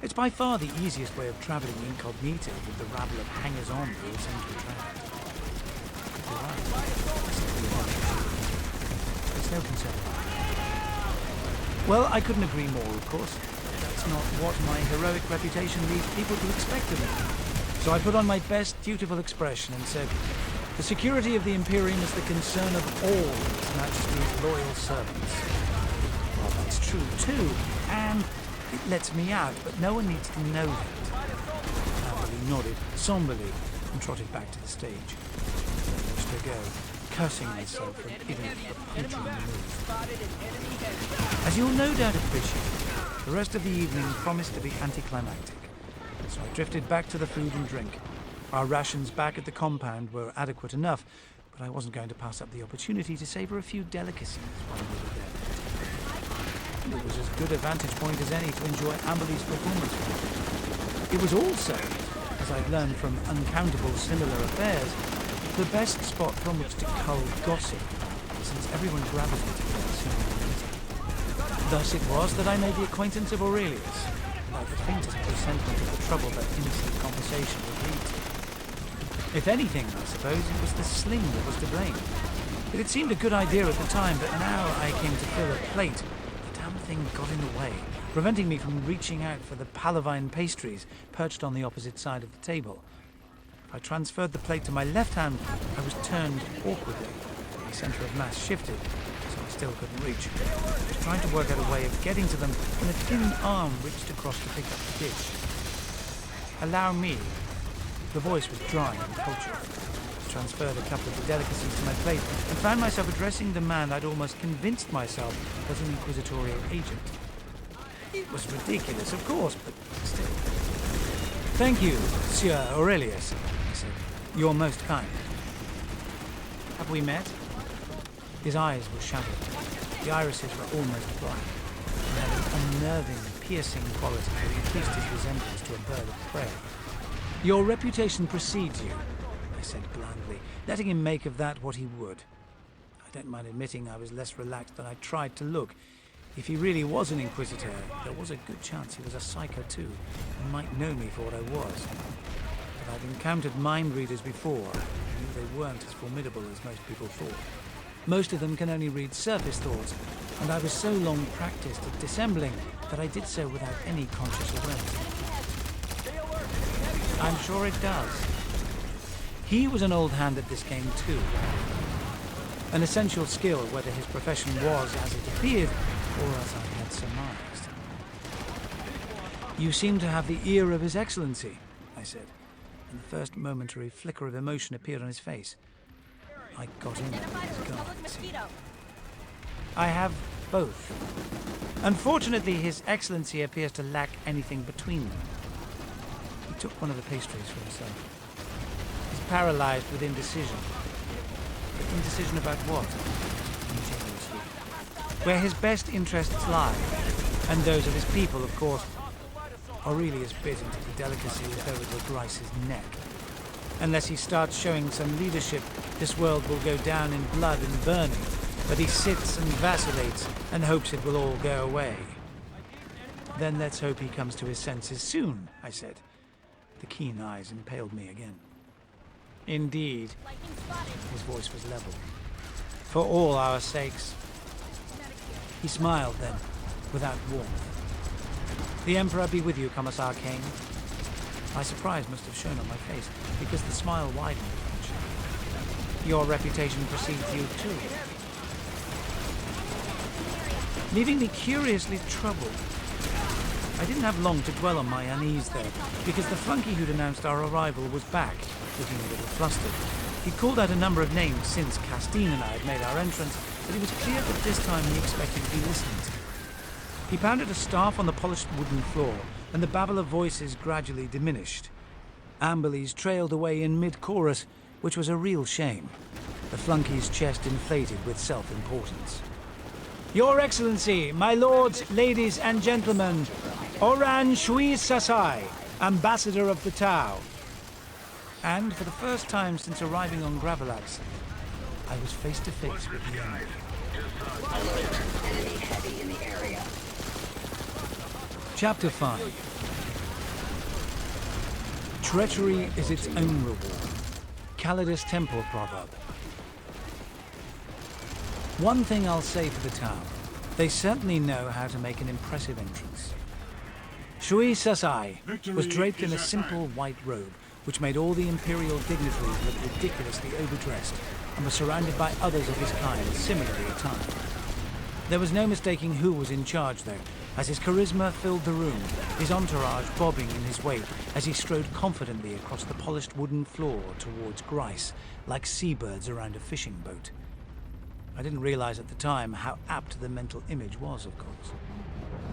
It's by far the easiest way of travelling incognito with the rabble of hangers-on who will send you attract. You're right. It's no concern. Well, I couldn't agree more, of course. That's not what my heroic reputation leads people to expect of me. So I put on my best dutiful expression and said, "The security of the Imperium is the concern of all His Majesty's loyal servants." Well, that's true too, and it lets me out, but no one needs to know that. Amberly nodded somberly and trotted back to the stage. I watched her go, cursing myself for giving it the paltry move. As you'll no doubt appreciate, the rest of the evening promised to be anticlimactic. So I drifted back to the food and drink. Our rations back at the compound were adequate enough, but I wasn't going to pass up the opportunity to savour a few delicacies while we were there. It was as good a vantage point as any to enjoy Amberley's performance. It was also, as I'd learned from uncountable similar affairs, the best spot from which to cull gossip, since everyone gravitated there so much. Thus it was that I made the acquaintance of Aurelius, without the faintest presentiment of the trouble that innocent conversation would lead to. If anything, I suppose, it was the sling that was to blame. It had seemed a good idea at the time, but now I came to fill a plate. The damn thing got in the way, preventing me from reaching out for the palavine pastries perched on the opposite side of the table. If I transferred the plate to my left hand, I was turned awkwardly. My centre of mass shifted, so I still couldn't reach. I was trying to work out a way of getting to them when a thin arm reached across to pick up the dish. "Allow me." The voice was dry and cultural. I transferred a couple of the delicacies to my plate and found myself addressing the man I'd almost convinced myself was an inquisitorial agent. It was ridiculous, of course, but still. "Thank you, Sieur Aurelius," I said. "You're most kind." "Have we met?" His eyes were shadowed. The irises were almost black, and had an unnerving, piercing quality that increased his resemblance to a bird of prey. "Your reputation precedes you," I said blandly, letting him make of that what he would. I don't mind admitting I was less relaxed than I tried to look. If he really was an inquisitor, there was a good chance he was a psycho too, and might know me for what I was. But I'd encountered mind readers before, and I knew they weren't as formidable as most people thought. Most of them can only read surface thoughts, and I was so long practiced at dissembling that I did so without any conscious awareness. "I'm sure it does." He was an old hand at this game too. An essential skill, whether his profession was as it appeared, or as I had surmised. "You seem to have the ear of His Excellency," I said, and the first momentary flicker of emotion appeared on his face. I got in on his guard. "I have both. Unfortunately, His Excellency appears to lack anything between them." He took one of the pastries for himself. He's paralyzed with indecision. But indecision about what? Ingenuously. Where his best interests lie, and those of his people, of course. Aurelius bit into the delicacy as though it were Grice's neck. Unless he starts showing some leadership, this world will go down in blood and burning, but he sits and vacillates and hopes it will all go away. "Then let's hope he comes to his senses soon," I said. The keen eyes impaled me again. "Indeed." His voice was level. "For all our sakes." He smiled then, without warmth. "The Emperor be with you, Commissar Kane." My surprise must have shown on my face, because the smile widened a touch. "Your reputation precedes you too." Leaving me curiously troubled. I didn't have long to dwell on my unease there, because the flunky who'd announced our arrival was back, looking a little flustered. He'd called out a number of names since Castine and I had made our entrance, but it was clear that this time he expected to be listened to. He pounded a staff on the polished wooden floor, and the babble of voices gradually diminished. Amberley's trailed away in mid-chorus, which was a real shame. The flunky's chest inflated with self-importance. "Your Excellency, my lords, ladies and gentlemen, Oran Shui Sasai, Ambassador of the Tau." And for the first time since arriving on Gravelax, I was face to face with the enemy. Chapter 5. Treachery is its own reward. Calidus Temple proverb. One thing I'll say for the town, they certainly know how to make an impressive entrance. Shui Sasai was draped in a simple white robe, which made all the imperial dignitaries look ridiculously overdressed, and was surrounded by others of his kind similarly attired. There was no mistaking who was in charge, though, as his charisma filled the room, his entourage bobbing in his wake as he strode confidently across the polished wooden floor towards Grice, like seabirds around a fishing boat. I didn't realize at the time how apt the mental image was, of course.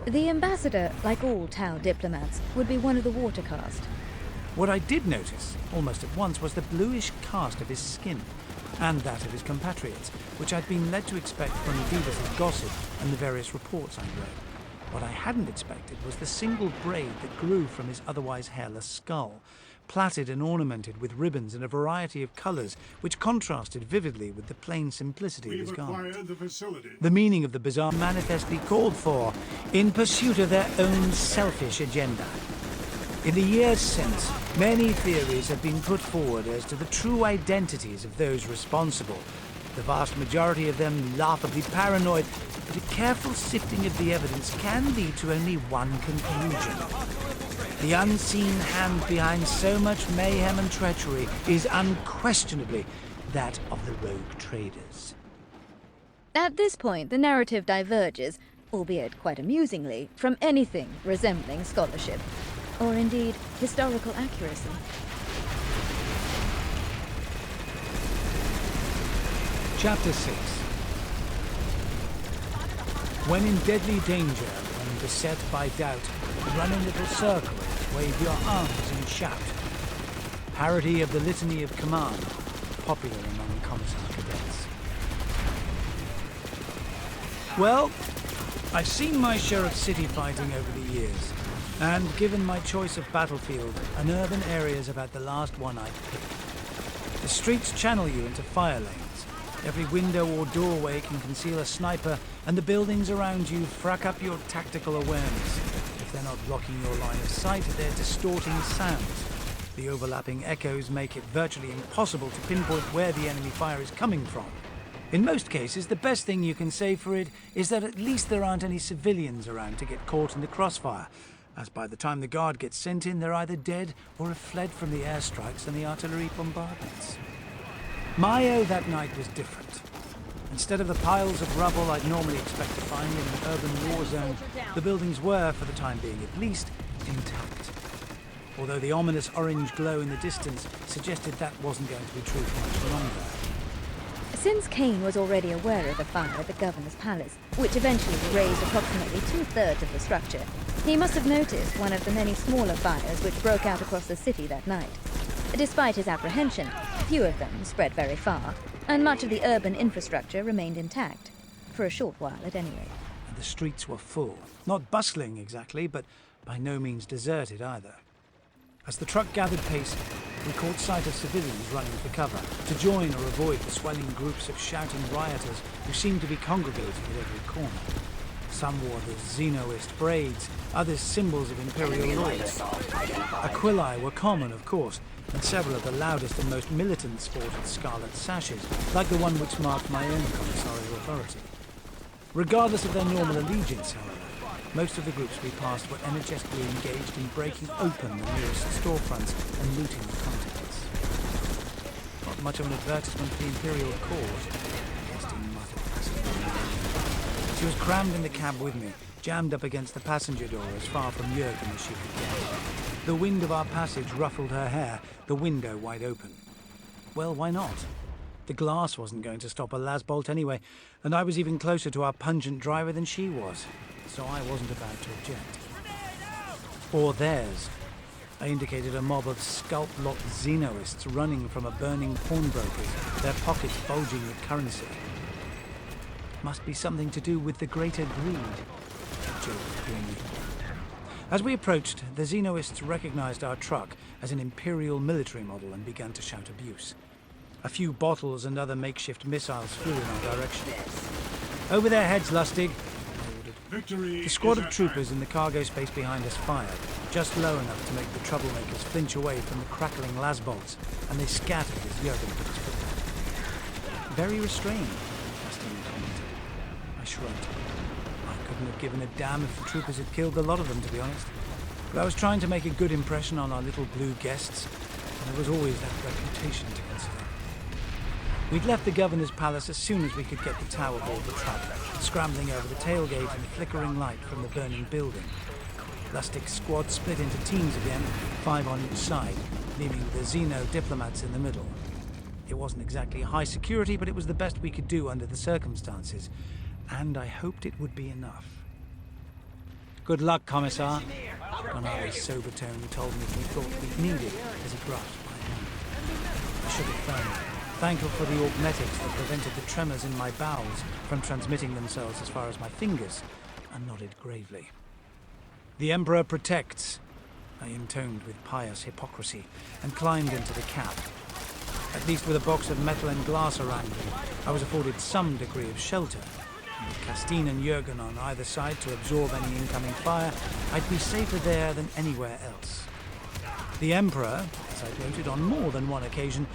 The ambassador, like all Tau diplomats, would be one of the water caste. What I did notice, almost at once, was the bluish cast of his skin, and that of his compatriots, which I'd been led to expect from Vivas' gossip and the various reports I'd read. What I hadn't expected was the single braid that grew from his otherwise hairless skull, plaited and ornamented with ribbons in a variety of colours, which contrasted vividly with the plain simplicity of his garment. The meaning of the bizarre manifestly called for, in pursuit of their own selfish agenda. In the years since, many theories have been put forward as to the true identities of those responsible. The vast majority of them laughably paranoid, but a careful sifting of the evidence can lead to only one conclusion. The unseen hand behind so much mayhem and treachery is unquestionably that of the rogue traders. At this point, the narrative diverges, albeit quite amusingly, from anything resembling scholarship, or indeed historical accuracy. Chapter 6. When in deadly danger, when beset by doubt, run in little circles, wave your arms and shout. Parody of the Litany of Command, popular among Commissar cadets. Well, I've seen my share of city fighting over the years, and given my choice of battlefield, an urban area is about the last one I'd pick. The streets channel you into fire lanes. Every window or doorway can conceal a sniper, and the buildings around you frack up your tactical awareness. If they're not blocking your line of sight, they're distorting sounds. The overlapping echoes make it virtually impossible to pinpoint where the enemy fire is coming from. In most cases, the best thing you can say for it is that at least there aren't any civilians around to get caught in the crossfire, as by the time the guard gets sent in, they're either dead or have fled from the airstrikes and the artillery bombardments. Mayo that night was different. Instead of the piles of rubble I'd normally expect to find in an urban war zone, the buildings were, for the time being at least, intact. Although the ominous orange glow in the distance suggested that wasn't going to be true for much longer. Since Kane was already aware of the fire at the governor's palace, which eventually razed approximately 2/3 of the structure, he must have noticed one of the many smaller fires which broke out across the city that night. Despite his apprehension, few of them spread very far, and much of the urban infrastructure remained intact, for a short while at any rate. And the streets were full. Not bustling exactly, but by no means deserted either. As the truck gathered pace, we caught sight of civilians running for cover, to join or avoid the swelling groups of shouting rioters who seemed to be congregating at every corner. Some wore the Xenoist braids, others symbols of imperial lords. Aquilae were common, of course, and several of the loudest and most militant sported scarlet sashes, like the one which marked my own commissarial authority. Regardless of their normal allegiance, however, most of the groups we passed were energetically engaged in breaking open the nearest storefronts and looting the contents. Not much of an advertisement for the Imperial cause, Hastings muttered passively. She was crammed in the cab with me, jammed up against the passenger door as far from Jürgen as she could get. The wind of our passage ruffled her hair, the window wide open. Well, why not? The glass wasn't going to stop a lasbolt anyway, and I was even closer to our pungent driver than she was, so I wasn't about to object. Or theirs. I indicated a mob of scalp-locked Xenoists running from a burning pawnbroker's, their pockets bulging with currency. Must be something to do with the greater greed, I joked grimly. As we approached, the Xenoists recognized our truck as an Imperial military model and began to shout abuse. A few bottles and other makeshift missiles flew in our direction. Over their heads, Lustig, I ordered. The squad of troopers in the cargo space behind us fired, just low enough to make the troublemakers flinch away from the crackling lasbolts, and they scattered as Jurgen put his foot down. Very restrained, Castine commented. I shrugged. I couldn't have given a damn if the troopers had killed a lot of them, to be honest. But I was trying to make a good impression on our little blue guests, and there was always that reputation to consider. We'd left the governor's palace as soon as we could get the tower aboard the truck, scrambling over the tailgate in the flickering light from the burning building. Lustig's squad split into teams again, 5 on each side, leaving the Xeno diplomats in the middle. It wasn't exactly high security, but it was the best we could do under the circumstances, and I hoped it would be enough. Good luck, Commissar, Donali's sober tone told me he thought we'd need it as he grasped my hand. I shook it firmly, thankful for the augmetics that prevented the tremors in my bowels from transmitting themselves as far as my fingers, and nodded gravely. The Emperor protects, I intoned with pious hypocrisy, and climbed into the cab. At least with a box of metal and glass around me, I was afforded some degree of shelter. And with Castine and Jurgen on either side to absorb any incoming fire, I'd be safer there than anywhere else. The Emperor, as I've noted on more than one occasion,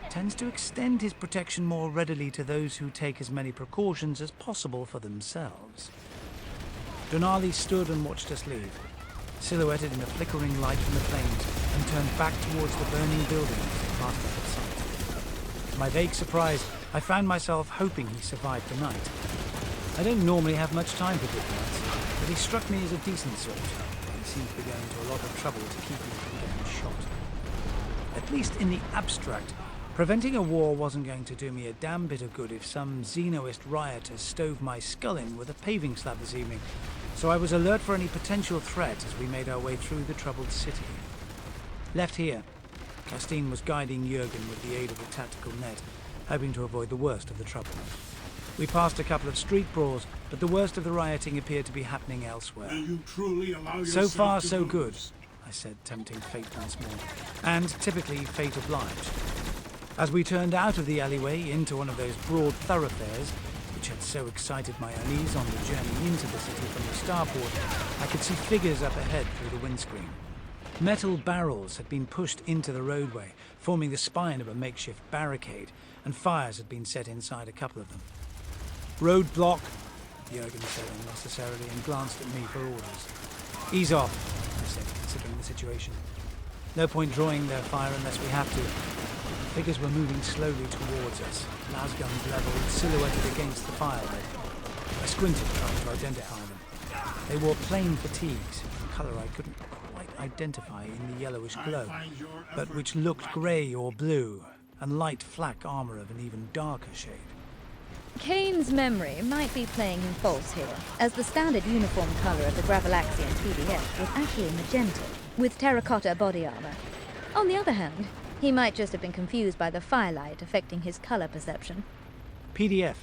tends to extend his protection more readily to those who take as many precautions as possible for themselves. Donali stood and watched us leave, silhouetted in the flickering light from the flames, and turned back towards the burning building as he passed out of sight. To my vague surprise, I found myself hoping he survived the night. I don't normally have much time for diplomats, but he struck me as a decent sort. He seemed to be going to a lot of trouble to keep me from getting shot. At least in the abstract, preventing a war wasn't going to do me a damn bit of good if some Xenoist rioters stove my skull in with a paving slab this evening, so I was alert for any potential threat as we made our way through the troubled city. Left here, Castine was guiding Jurgen with the aid of a tactical net, hoping to avoid the worst of the trouble. We passed a couple of street brawls, but the worst of the rioting appeared to be happening elsewhere. You truly allow So yourself far, to so lose. good, I said, tempting fate once more, and typically fate obliged. As we turned out of the alleyway into one of those broad thoroughfares, which had so excited my unease on the journey into the city from the starport, I could see figures up ahead through the windscreen. Metal barrels had been pushed into the roadway, forming the spine of a makeshift barricade, and fires had been set inside a couple of them. Roadblock, Jurgen said unnecessarily and glanced at me for orders. Ease off, I said, considering the situation. No point drawing their fire unless we have to. Figures were moving slowly towards us, lasguns leveled, silhouetted against the firelight. I squinted, trying to identify them. They wore plain fatigues, a colour I couldn't quite identify in the yellowish glow, but which looked grey or blue, and light flak armour of an even darker shade. Kane's memory might be playing him false here, as the standard uniform colour of the Gravelaxian PDF was actually magenta, with terracotta body armour. On the other hand, he might just have been confused by the firelight affecting his colour perception. PDF,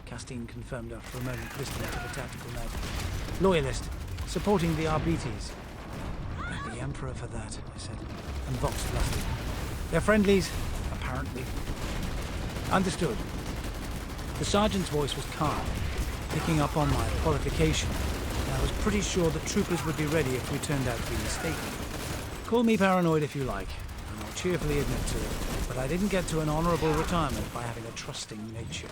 Castine confirmed after a moment listening to the tactical note. Loyalist, supporting the Arbites. Thank the Emperor for that, I said, and Vox blustered. They're friendlies, apparently. Understood. The sergeant's voice was calm, picking up on my qualification, and I was pretty sure the troopers would be ready if we turned out to be mistaken. Call me paranoid if you like, and I'll cheerfully admit to it, but I didn't get to an honourable retirement by having a trusting nature.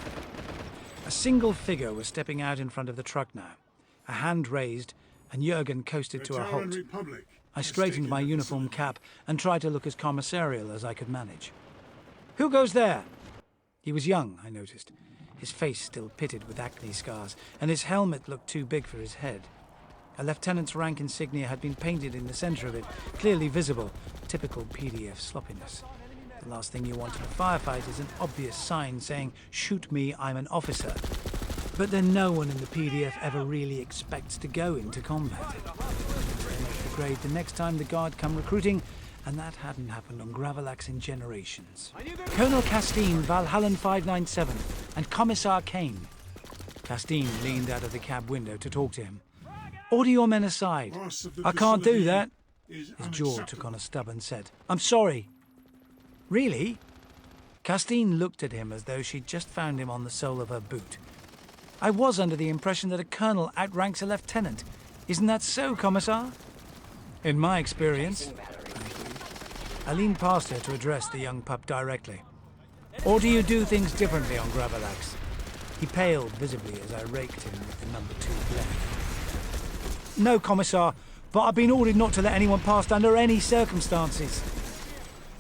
A single figure was stepping out in front of the truck now, a hand raised, and Jurgen coasted to a halt. I straightened my uniform cap and tried to look as commissarial as I could manage. Who goes there? He was young, I noticed. His face still pitted with acne scars, and his helmet looked too big for his head. A lieutenant's rank insignia had been painted in the centre of it, clearly visible, typical PDF sloppiness. The last thing you want in a firefight is an obvious sign saying, "Shoot me, I'm an officer." But then no one in the PDF ever really expects to go into combat. They make the grade the next time the guard come recruiting, and that hadn't happened on Gravelax in generations. Colonel Castine, Valhallan 597, and Commissar Kane. Castine leaned out of the cab window to talk to him. Order your men aside. I can't do that. His jaw took on a stubborn set. I'm sorry. Really? Castine looked at him as though she'd just found him on the sole of her boot. I was under the impression that a colonel outranks a lieutenant. Isn't that so, Commissar? In my experience. I leaned past her to address the young pup directly. Or do you do things differently on Gravelax? He paled visibly as I raked him with the number 2 blade. No, Commissar, but I've been ordered not to let anyone past under any circumstances.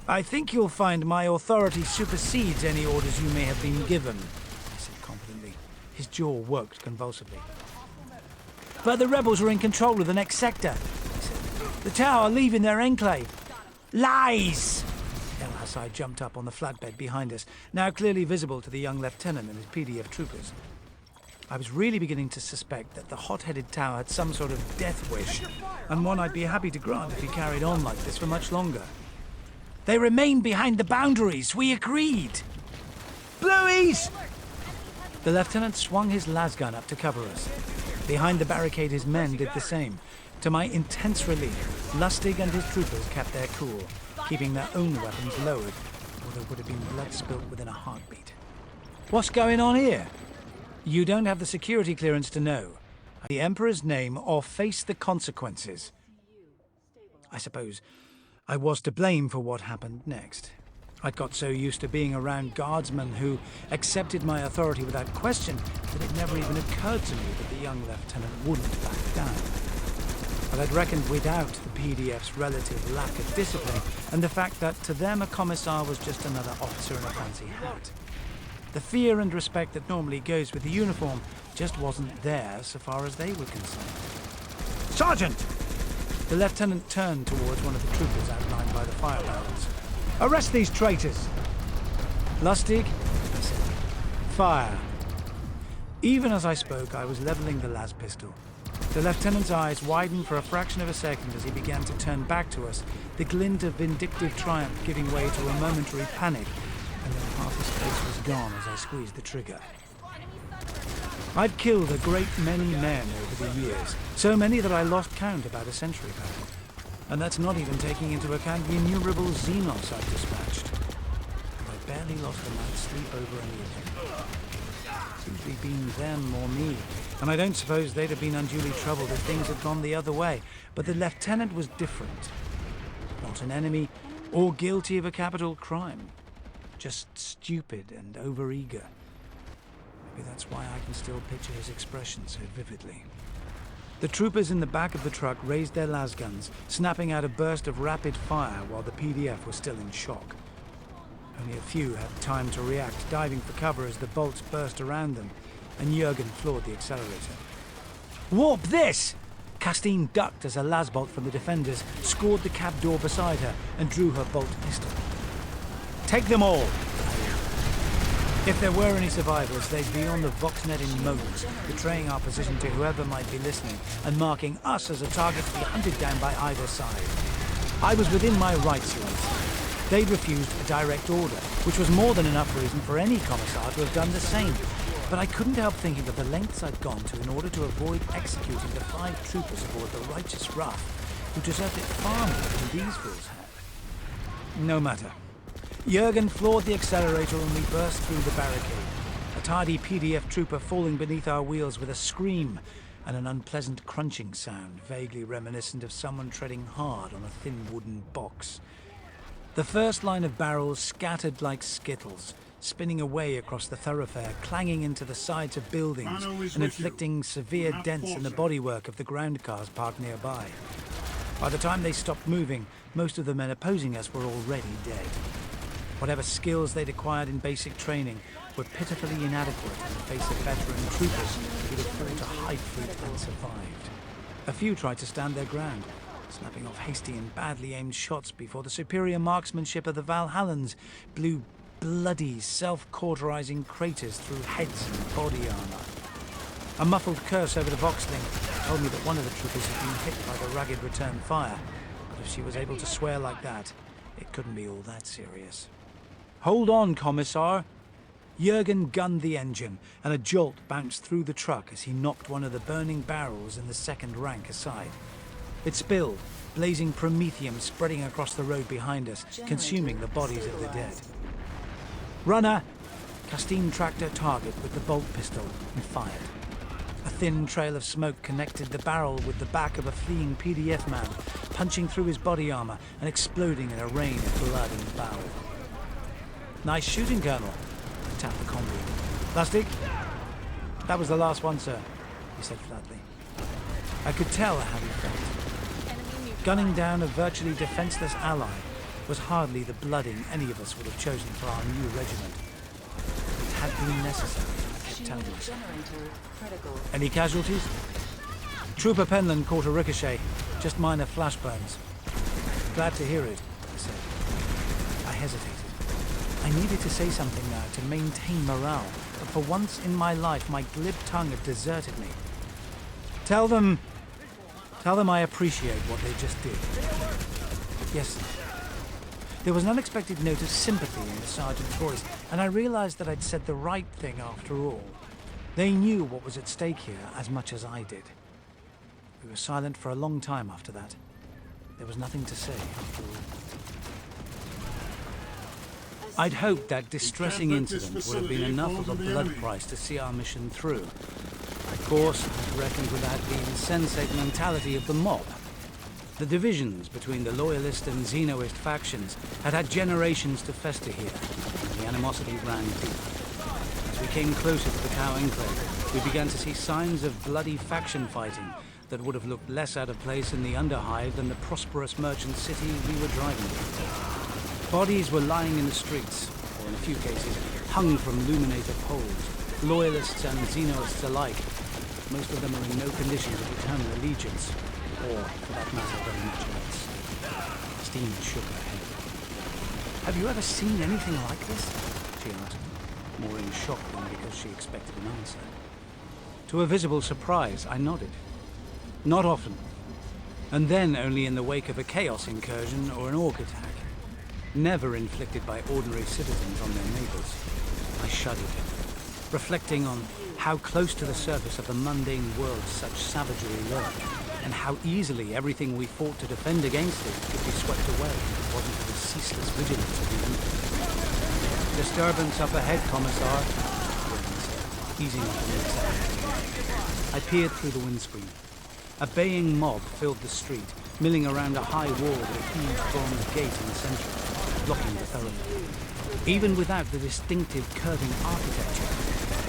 I think you'll find my authority supersedes any orders you may have been given, I said confidently. His jaw worked convulsively. But the rebels are in control of the next sector, I said. The tower are leaving their enclave. Lies! El Hassai jumped up on the flatbed behind us, now clearly visible to the young lieutenant and his PDF troopers. I was really beginning to suspect that the hot-headed tower had some sort of death wish, and one I'd be happy to grant if he carried on like this for much longer. They remain behind the boundaries, we agreed! Blueies! The lieutenant swung his lasgun up to cover us. Behind the barricade his men did the same. To my intense relief, Lustig and his troopers kept their cool, keeping their own weapons lowered, or there would have been blood spilt within a heartbeat. What's going on here? You don't have the security clearance to know the Emperor's name or face the consequences. I suppose I was to blame for what happened next. I'd got so used to being around guardsmen who accepted my authority without question that it never even occurred to me that the young lieutenant wouldn't back down. But I'd reckoned without the PDF's relative lack of discipline and the fact that to them a commissar was just another officer in a fancy hat. The fear and respect that normally goes with the uniform just wasn't there so far as they were concerned. Sergeant! The lieutenant turned towards one of the troopers outlined by the fire barrels. Arrest these traitors! Lustig, I said. Fire. Even as I spoke, I was leveling the las pistol. The lieutenant's eyes widened for a fraction of a second as he began to turn back to us, the glint of vindictive triumph giving way to a momentary panic, and then half his face was gone as I squeezed the trigger. I'd killed a great many men over the years, so many that I lost count about a century back. And that's not even taking into account the innumerable Xenos I've dispatched. And I barely lost a night's sleep over any of them. It's usually been them or me, and I don't suppose they'd have been unduly troubled if things had gone the other way. But the lieutenant was different. Not an enemy, or guilty of a capital crime. Just stupid and overeager. Maybe that's why I can still picture his expression so vividly. The troopers in the back of the truck raised their lasguns, snapping out a burst of rapid fire while the PDF was still in shock. Only a few had time to react, diving for cover as the bolts burst around them, and Jurgen floored the accelerator. Warp this! Castine ducked as a lasbolt from the defenders scored the cab door beside her and drew her bolt pistol. Take them all! If there were any survivors, they'd be on the Voxnet in moments, betraying our position to whoever might be listening and marking us as a target to be hunted down by either side. I was within my rights, lads. They'd refused a direct order, which was more than enough reason for any commissar to have done the same. But I couldn't help thinking of the lengths I'd gone to in order to avoid executing the 5 troopers aboard the Righteous Rough, who deserved it far more than these fools had. No matter. Jurgen floored the accelerator and we burst through the barricade, a tardy PDF trooper falling beneath our wheels with a scream and an unpleasant crunching sound, vaguely reminiscent of someone treading hard on a thin wooden box. The first line of barrels scattered like skittles, spinning away across the thoroughfare, clanging into the sides of buildings and inflicting severe dents in the bodywork of the ground cars parked nearby. By the time they stopped moving, most of the men opposing us were already dead. Whatever skills they'd acquired in basic training were pitifully inadequate in the face of veteran troopers who'd have fought a high fleet and survived. A few tried to stand their ground, snapping off hasty and badly aimed shots before the superior marksmanship of the Valhallans blew bloody, self-cauterizing craters through heads and body armor. A muffled curse over the Voxling told me that one of the troopers had been hit by the ragged return fire, but if she was able to swear like that, it couldn't be all that serious. Hold on, Commissar! Jurgen gunned the engine, and a jolt bounced through the truck as he knocked one of the burning barrels in the second rank aside. It spilled, blazing promethium spreading across the road behind us, consuming the bodies of the dead. Runner! Castine tracked her target with the bolt pistol and fired. A thin trail of smoke connected the barrel with the back of a fleeing PDF man, punching through his body armor and exploding in a rain of blood and bowel. "Nice shooting, Colonel," I tapped the comrade. "Lustig?" "That was the last one, sir," he said flatly. I could tell how he felt. Gunning down a virtually defenseless ally was hardly the blooding any of us would have chosen for our new regiment. It had been necessary, I kept telling myself. "Any casualties?" "Trooper Penland caught a ricochet, just minor flash burns." "Glad to hear it," I said. I hesitated. I needed to say something now to maintain morale, but for once in my life my glib tongue had deserted me. Tell them I appreciate what they just did." "Yes, sir." There was an unexpected note of sympathy in the sergeant's voice, and I realized that I'd said the right thing after all. They knew what was at stake here as much as I did. We were silent for a long time after that. There was nothing to say after all. I'd hoped that distressing incident would have been enough of a blood price to see our mission through. Of course, I reckoned with that the insensate mentality of the mob. The divisions between the Loyalist and Xenoist factions had had generations to fester here, and the animosity ran deep. As we came closer to the Tau Enclave, we began to see signs of bloody faction fighting that would have looked less out of place in the Underhive than the prosperous merchant city we were driving through. Bodies were lying in the streets, or in a few cases, hung from illuminated poles, Loyalists and Xenoists alike. Most of them are in no condition of eternal allegiance, or, for that matter, very much less. Steen shook her head. "Have you ever seen anything like this?" she asked, more in shock than because she expected an answer. To a visible surprise, I nodded. "Not often. And then only in the wake of a chaos incursion or an orc attack. Never inflicted by ordinary citizens on their neighbors." I shuddered, reflecting on how close to the surface of the mundane world such savagery lurked, and how easily everything we fought to defend against it could be swept away if it wasn't for the ceaseless vigilance of the enemy. "Disturbance up ahead, Commissar," Jurgen said, easing up the inside. I peered through the windscreen. A baying mob filled the street, milling around a high wall with a huge bronze gate in the centre, blocking the thoroughfare. Even without the distinctive curving architecture,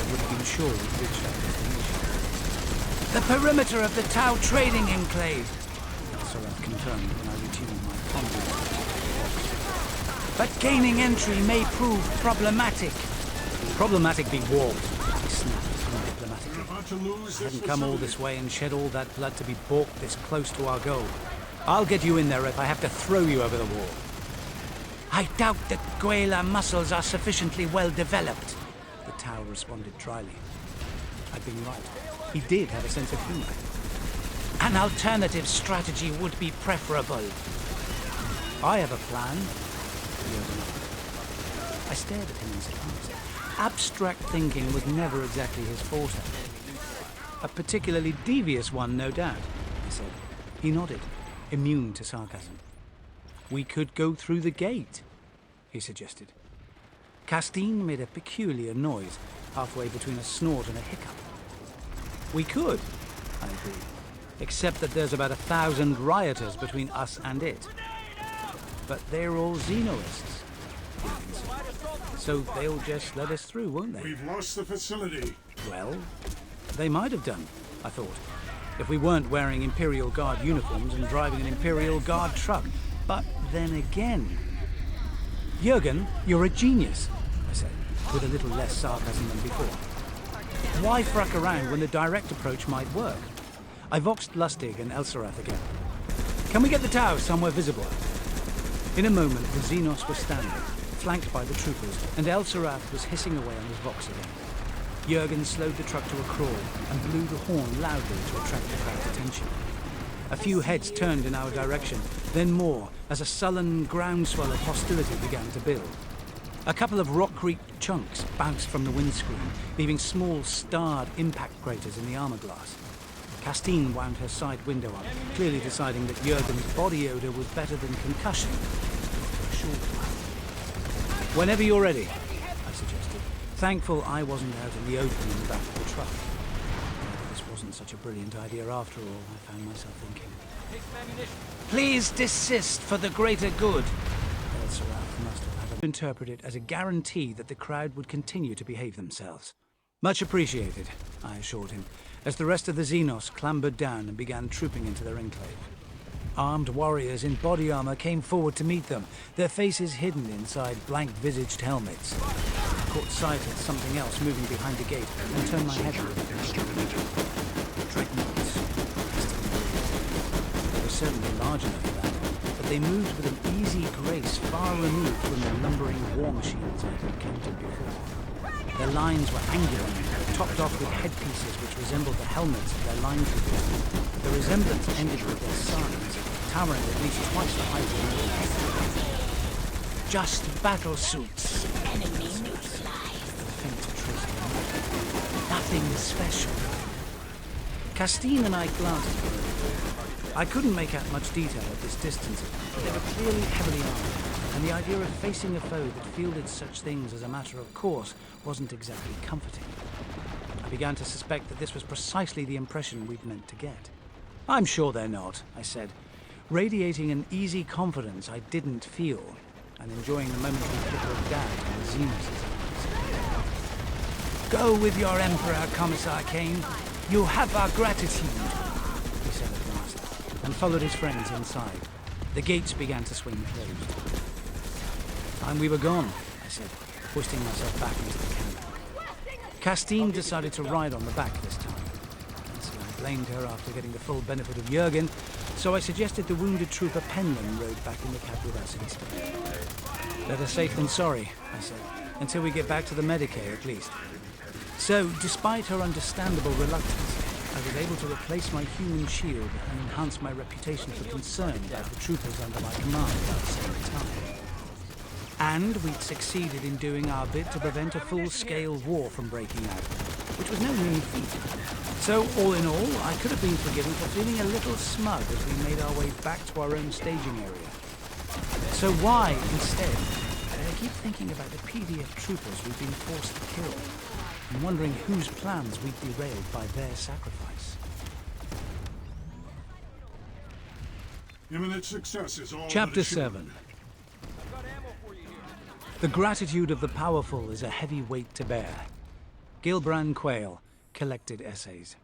I would have been sure we'd reached our destination. "The perimeter of the Tau Trading Enclave," Elsarat confirmed when I retuned my conduit. "But gaining entry may prove problematic." "Problematic be warped," I snapped undiplomatically. I hadn't come all this way and shed all that blood to be balked this close to our goal. "I'll get you in there if I have to throw you over the wall." "I doubt that Guela muscles are sufficiently well developed," the Tau responded dryly. I'd been right. He did have a sense of humor. "An alternative strategy would be preferable." "I have a plan." I stared at him in surprise. Abstract thinking was never exactly his forte. "A particularly devious one, no doubt," I said. He nodded, immune to sarcasm. "We could go through the gate," he suggested. Castine made a peculiar noise, halfway between a snort and a hiccup. "We could," I agreed, "except that there's about 1,000 rioters between us and it." "But they're all Xenoists," Jurgen said. "So they'll just let us through, won't they?" "We've lost the facility." Well, they might have done, I thought, if we weren't wearing Imperial Guard uniforms and driving an Imperial Guard truck. But then again... "Jurgen, you're a genius," I said, with a little less sarcasm than before. "Why fruck around when the direct approach might work?" I voxed Lustig and Elsarat again. "Can we get the Tau somewhere visible?" In a moment, the Xenos were standing, flanked by the troopers, and Elsarat was hissing away on his vox again. Jurgen slowed the truck to a crawl and blew the horn loudly to attract the crowd's attention. A few heads turned in our direction, then more, as a sullen groundswell of hostility began to build. A couple of rock-creaked chunks bounced from the windscreen, leaving small starred impact craters in the armor glass. Castine wound her side window up, clearly deciding that Jurgen's body odor was better than concussion. For a short while. "Whenever you're ready," I suggested, thankful I wasn't out in the open in the back of the truck. Maybe this wasn't such a brilliant idea after all, I found myself thinking. Please desist for the greater good. Elsoraf must have had interpreted as a guarantee that the crowd would continue to behave themselves. Much appreciated, I assured him, as the rest of the Xenos clambered down and began trooping into their enclave. Armed warriors in body armor came forward to meet them, their faces hidden inside blank-visaged helmets. I caught sight of something else moving behind the gate and turned my head to it. Dreadnoughts. They were certainly large enough for that, but they moved with an easy grace far removed from the lumbering war machines I had encountered before. Their lines were angular, topped off with headpieces which resembled the helmets of their line troopers. The resemblance ended with their sides, towering at least twice the height of the just battle suits. Nothing special. Castine and I glanced at them. I couldn't make out much detail at this distance, but they were clearly heavily armed, and the idea of facing a foe that fielded such things as a matter of course wasn't exactly comforting. I began to suspect that this was precisely the impression we'd meant to get. I'm sure they're not, I said, radiating an easy confidence I didn't feel, and enjoying the momentary flicker of doubt in the Xenos' eyes. Go with your Emperor, Commissar Kane. You have our gratitude, he said at last, and followed his friends inside. The gates began to swing closed. Time we were gone, I said, hoisting myself back into the camp. Castine decided to ride on the back this time. I blamed her after getting the full benefit of Jurgen, so I suggested the wounded trooper Penman rode back in the cab with us instead. Better safe than sorry, I said, until we get back to the Medicae at least. So, despite her understandable reluctance, I was able to replace my human shield and enhance my reputation for concern about the troopers under my command at the same time. And we'd succeeded in doing our bit to prevent a full-scale war from breaking out, which was no mean feat. So, all in all, I could have been forgiven for feeling a little smug as we made our way back to our own staging area. So why, instead, did I keep thinking about the PDF troopers we'd been forced to kill, and wondering whose plans we'd derailed by their sacrifice? Imminent success is all. Chapter 7. The gratitude of the powerful is a heavy weight to bear. Gilbran Quayle, Collected Essays.